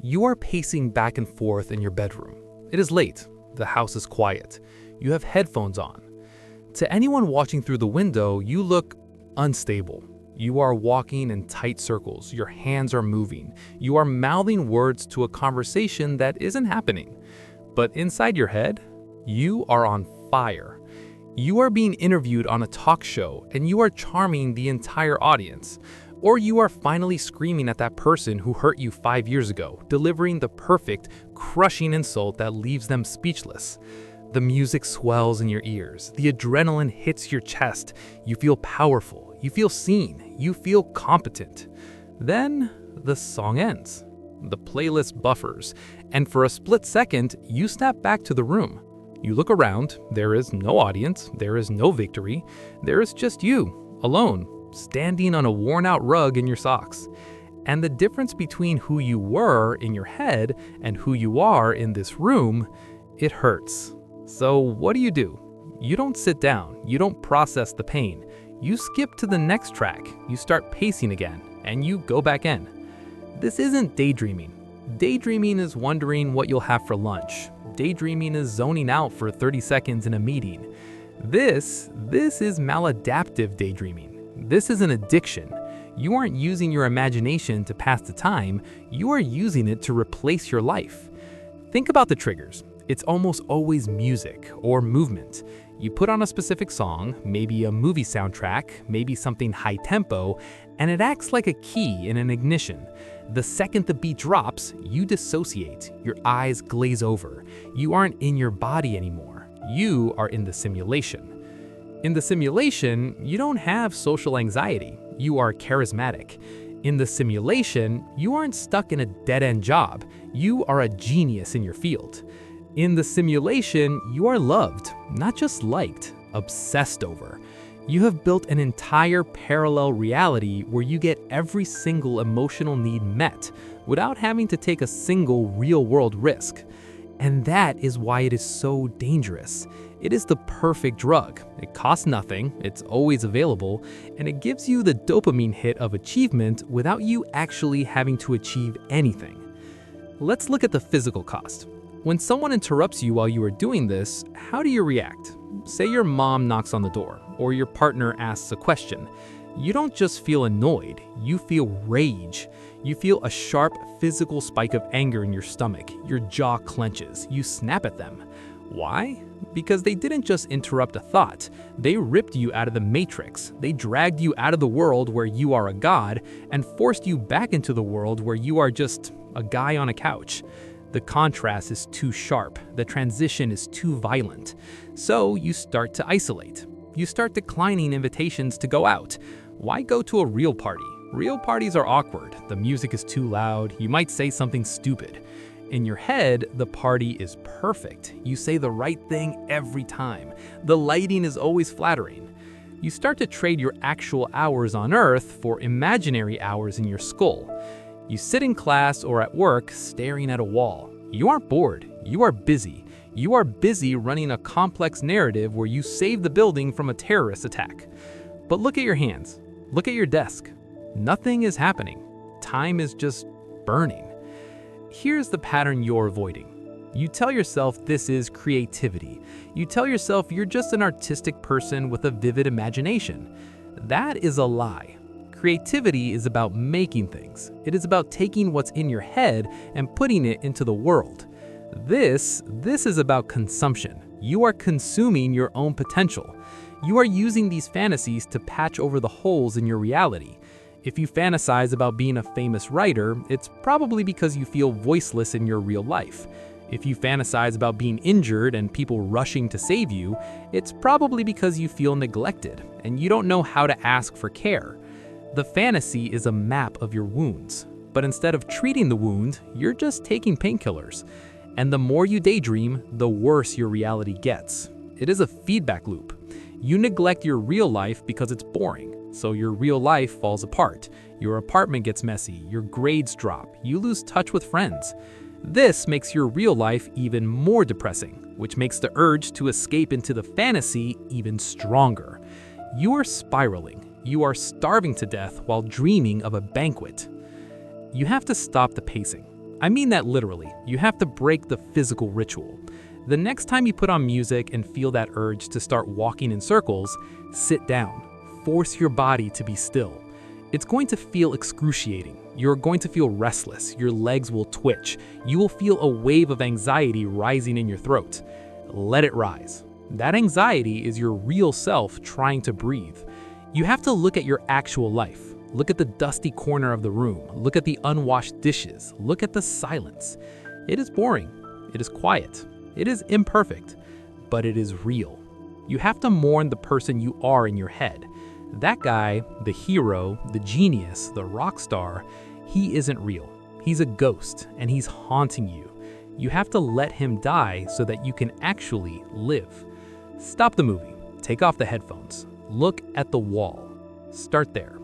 You are pacing back and forth in your bedroom. It is late. The house is quiet. You have headphones on. To anyone watching through the window, you look unstable. You are walking in tight circles. Your hands are moving. You are mouthing words to a conversation that isn't happening. But inside your head, you are on fire. You are being interviewed on a talk show, and you are charming the entire audience. Or you are finally screaming at that person who hurt you 5 years ago, delivering the perfect, crushing insult that leaves them speechless. The music swells in your ears. The adrenaline hits your chest. You feel powerful. You feel seen. You feel competent. Then the song ends. The playlist buffers. And for a split second, you step back to the room. You look around. There is no audience. There is no victory. There is just you, alone, standing on a worn-out rug in your socks. And the difference between who you were in your head and who you are in this room, it hurts. So what do? You don't sit down. You don't process the pain. You skip to the next track. You start pacing again, and you go back in. This isn't daydreaming. Daydreaming is wondering what you'll have for lunch. Daydreaming is zoning out for 30 seconds in a meeting. This is maladaptive daydreaming. This is an addiction. You aren't using your imagination to pass the time, you are using it to replace your life. Think about the triggers. It's almost always music or movement. You put on a specific song, maybe a movie soundtrack, maybe something high tempo, and it acts like a key in an ignition. The second the beat drops, you dissociate. Your eyes glaze over. You aren't in your body anymore. You are in the simulation. In the simulation, you don't have social anxiety. You are charismatic. In the simulation, you aren't stuck in a dead-end job. You are a genius in your field. In the simulation, you are loved, not just liked, obsessed over. You have built an entire parallel reality where you get every single emotional need met without having to take a single real-world risk. And that is why it is so dangerous. It is the perfect drug. It costs nothing, it's always available, and it gives you the dopamine hit of achievement without you actually having to achieve anything. Let's look at the physical cost. When someone interrupts you while you are doing this, how do you react? Say your mom knocks on the door, or your partner asks a question. You don't just feel annoyed, you feel rage. You feel a sharp physical spike of anger in your stomach. Your jaw clenches. You snap at them. Why? Because they didn't just interrupt a thought. They ripped you out of the matrix. They dragged you out of the world where you are a god and forced you back into the world where you are just a guy on a couch. The contrast is too sharp. The transition is too violent. So you start to isolate. You start declining invitations to go out. Why go to a real party? Real parties are awkward. The music is too loud. You might say something stupid. In your head, the party is perfect. You say the right thing every time. The lighting is always flattering. You start to trade your actual hours on Earth for imaginary hours in your skull. You sit in class or at work staring at a wall. You aren't bored. You are busy. You are busy running a complex narrative where you save the building from a terrorist attack. But look at your hands. Look at your desk. Nothing is happening. Time is just burning. Here's the pattern you're avoiding. You tell yourself this is creativity. You tell yourself you're just an artistic person with a vivid imagination. That is a lie. Creativity is about making things. It is about taking what's in your head and putting it into the world. This is about consumption. You are consuming your own potential. You are using these fantasies to patch over the holes in your reality. If you fantasize about being a famous writer, it's probably because you feel voiceless in your real life. If you fantasize about being injured and people rushing to save you, it's probably because you feel neglected and you don't know how to ask for care. The fantasy is a map of your wounds, but instead of treating the wound, you're just taking painkillers. And the more you daydream, the worse your reality gets. It is a feedback loop. You neglect your real life because it's boring. So your real life falls apart. Your apartment gets messy, your grades drop, you lose touch with friends. This makes your real life even more depressing, which makes the urge to escape into the fantasy even stronger. You are spiraling. You are starving to death while dreaming of a banquet. You have to stop the pacing. I mean that literally. You have to break the physical ritual. The next time you put on music and feel that urge to start walking in circles, sit down. Force your body to be still. It's going to feel excruciating. You're going to feel restless. Your legs will twitch. You will feel a wave of anxiety rising in your throat. Let it rise. That anxiety is your real self trying to breathe. You have to look at your actual life. Look at the dusty corner of the room. Look at the unwashed dishes. Look at the silence. It is boring. It is quiet. It is imperfect, but it is real. You have to mourn the person you are in your head. That guy, the hero, the genius, the rock star, he isn't real. He's a ghost, and he's haunting you. You have to let him die so that you can actually live. Stop the movie. Take off the headphones. Look at the wall. Start there.